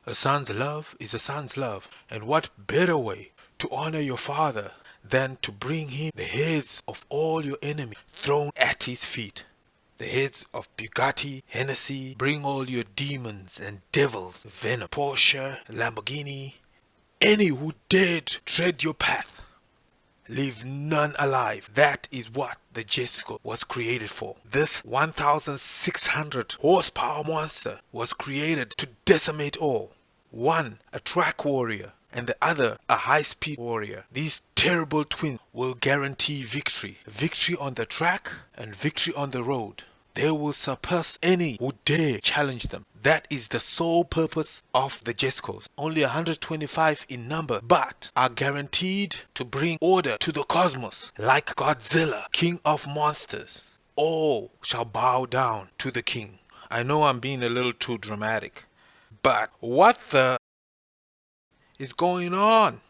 A son's love is a son's love, and what better way to honor your father than to bring him the heads of all your enemies thrown at his feet? The heads of Bugatti, Hennessy, bring all your demons and devils, Venom, Porsche, Lamborghini, any who dared tread your path. Leave none alive. That is what the Jesco was created for. This 1,600 horsepower monster was created to decimate all. One a track warrior and the other a high-speed warrior. These terrible twins will guarantee victory. Victory on the track and victory on the road. They will surpass any who dare challenge them. That is the sole purpose of the Jescos. Only 125 in number, but are guaranteed to bring order to the cosmos. Like Godzilla, king of monsters. All shall bow down to the king. I know I'm being a little too dramatic, but what the is going on?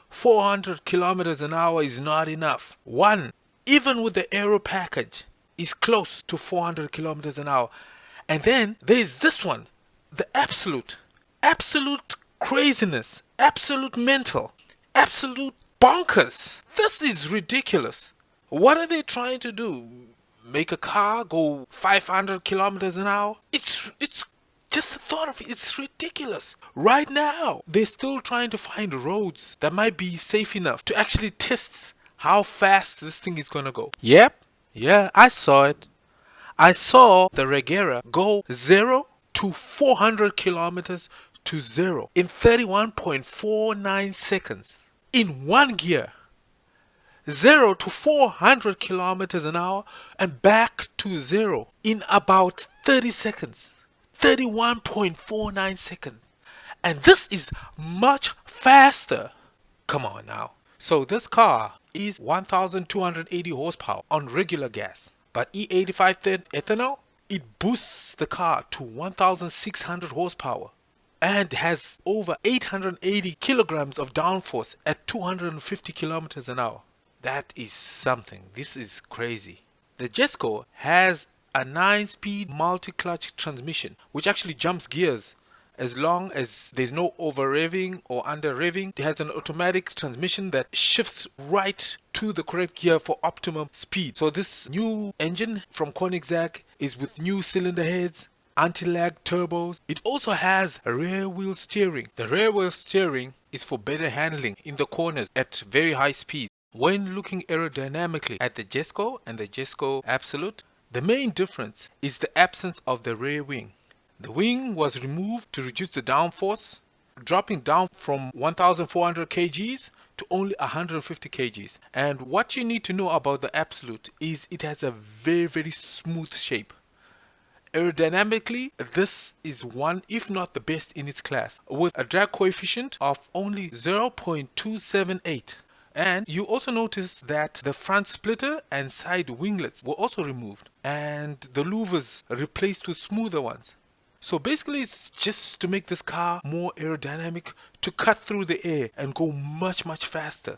400 kilometers an hour is not enough. One, even with the aero package, is close to 400 kilometers an hour. And then there's this one, the Absolut. Absolute craziness, absolute mental, absolute bonkers. This is ridiculous. What are they trying to do? Make a car go 500 kilometers an hour? It's just the thought of it, it's ridiculous. Right now, they're still trying to find roads that might be safe enough to actually test how fast this thing is gonna go. Yep. Yeah, I saw it. I saw the Regera go 0 to 400 kilometers to 0 in 31.49 seconds. In one gear. 0 to 400 kilometers an hour and back to 0 in about 30 seconds. 31.49 seconds. And this is much faster. Come on now. So this car is 1,280 horsepower on regular gas. But E85 ethanol, it boosts the car to 1,600 horsepower and has over 880 kilograms of downforce at 250 kilometers an hour. That is something. This is crazy. The Jesco has a 9-speed multi-clutch transmission which actually jumps gears. As long as there's no over-revving or under-revving, it has an automatic transmission that shifts right to the correct gear for optimum speed. So this new engine from Koenigsegg is with new cylinder heads, anti-lag turbos. It also has a rear wheel steering. The rear wheel steering is for better handling in the corners at very high speed. When looking aerodynamically at the Jesco and the Jesco Absolut, the main difference is the absence of the rear wing. The wing was removed to reduce the downforce, dropping down from 1,400 kgs to only 150 kgs. And what you need to know about the Absolut is it has a very smooth shape. Aerodynamically, this is one, if not the best in its class, with a drag coefficient of only 0.278. And you also notice that the front splitter and side winglets were also removed, and the louvers replaced with smoother ones. So basically it's just to make this car more aerodynamic, to cut through the air and go much faster.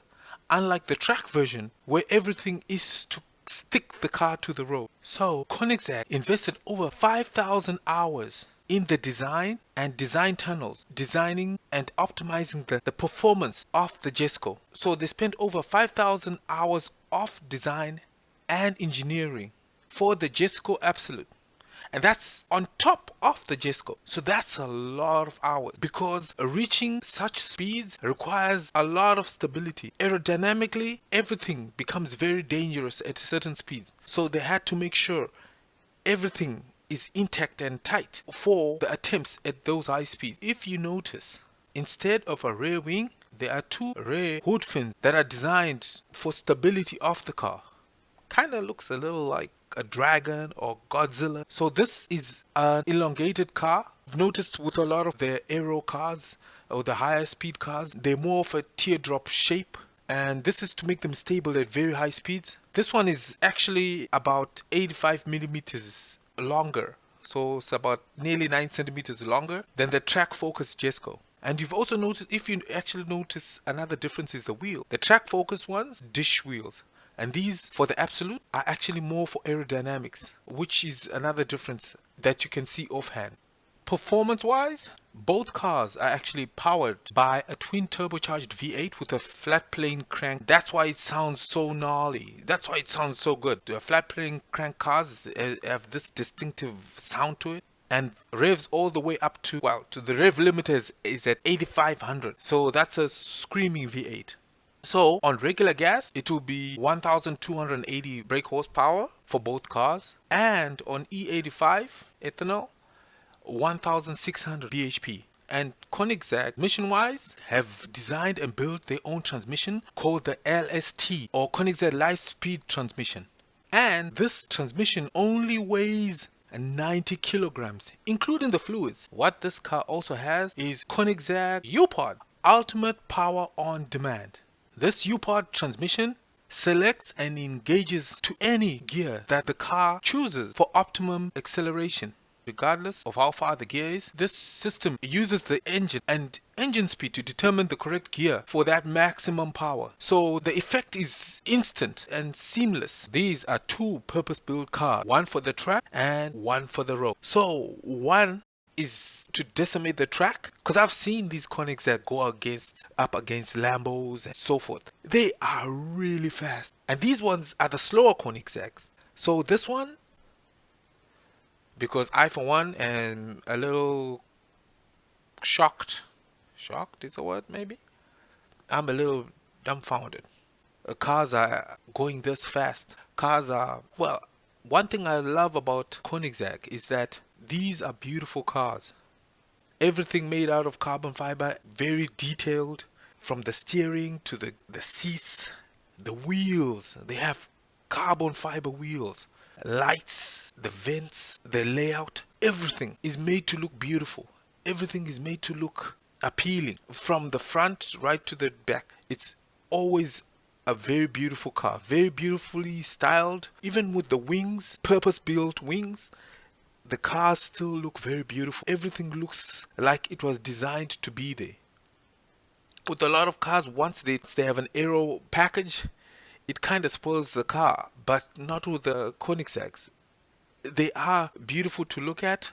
Unlike the track version where everything is to stick the car to the road. So Koenigsegg invested over 5,000 hours in the design and design tunnels, designing and optimizing the performance of the Jesco. So they spent over 5,000 hours of design and engineering for the Jesco Absolut. And that's on top of the Jesco. So that's a lot of hours, because reaching such speeds requires a lot of stability. Aerodynamically, everything becomes very dangerous at certain speeds. So they had to make sure everything is intact and tight for the attempts at those high speeds. If you notice, instead of a rear wing, there are two rear hood fins that are designed for stability of the car. Kind of looks a little like a dragon or Godzilla. So this is an elongated car. I've noticed with a lot of the aero cars or the higher speed cars, they're more of a teardrop shape, and this is to make them stable at very high speeds. This one is actually about 85 millimeters longer, so it's about nearly 9 centimeters longer than the track focus Jesco. And you've also noticed, if you actually notice, another difference is the wheel. The track focus ones, dish wheels. And these, for the Absolut, are actually more for aerodynamics, which is another difference that you can see offhand. performance wise, both cars are actually powered by a twin turbocharged V8 with a flat plane crank. That's why it sounds so gnarly. That's why it sounds so good. The flat plane crank cars have this distinctive sound to it, and revs all the way up to, well, to the rev limiter is at 8500. So that's a screaming V8. So on regular gas, it will be 1280 brake horsepower for both cars, and on E85 ethanol, 1600 bhp. And Koenigsegg, mission-wise, have designed and built their own transmission called the LST, or Koenigsegg Light Speed Transmission. And this transmission only weighs 90 kilograms, including the fluids. What this car also has is Koenigsegg U-Pod, Ultimate Power on Demand. This U-Pod transmission selects and engages to any gear that the car chooses for optimum acceleration. Regardless of how far the gear is, this system uses the engine and engine speed to determine the correct gear for that maximum power. So the effect is instant and seamless. These are two purpose-built cars, one for the track and one for the road. So one is to decimate the track, because I've seen these Koenigsegg go up against Lambos and so forth. They are really fast, and these ones are the slower Koenigsegg's. So this one, because I for one am a little shocked is a word maybe, I'm a little dumbfounded. Cars are going this fast. Cars are, well, one thing I love about Koenigsegg is that these are beautiful cars. Everything made out of carbon fiber, very detailed, from the steering to the seats, the wheels. They have carbon fiber wheels, lights, the vents, the layout. Everything is made to look beautiful. Everything is made to look appealing. From the front right to the back, it's always a very beautiful car, very beautifully styled. Even with the wings, purpose-built wings, the cars still look very beautiful. Everything looks like it was designed to be there. With a lot of cars, once they have an aero package, it kind of spoils the car, but not with the Koenigsegg's. They are beautiful to look at,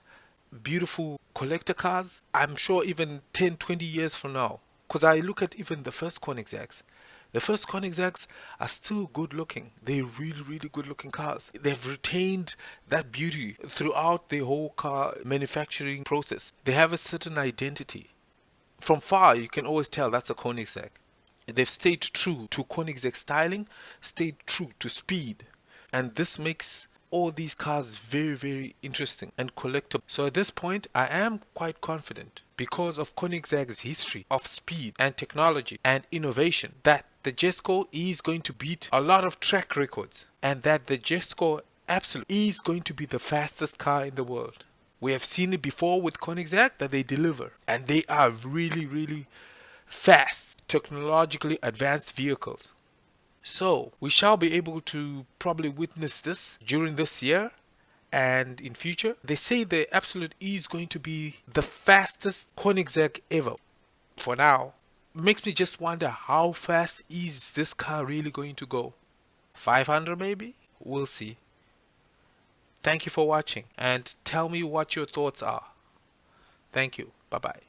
beautiful collector cars. I'm sure even 10-20 years from now, because I look at even the first Koenigseggs. The first Koenigseggs are still good looking. They're really, really good looking cars. They've retained that beauty throughout the whole car manufacturing process. They have a certain identity. From far, you can always tell that's a Koenigsegg. They've stayed true to Koenigsegg styling, stayed true to speed. And this makes all these cars very, very interesting and collectible. So at this point, I am quite confident, because of Koenigsegg's history of speed and technology and innovation, that the Jesco is going to beat a lot of track records, and that the Jesco Absolut is going to be the fastest car in the world. We have seen it before with Koenigsegg that they deliver, and they are really, really fast, technologically advanced vehicles. So we shall be able to probably witness this during this year and in future. They say the Absolut is going to be the fastest Koenigsegg ever. For now, it makes me just wonder, how fast is this car really going to go? 500 maybe? We'll see. Thank you for watching, and tell me what your thoughts are. Thank you. Bye-bye.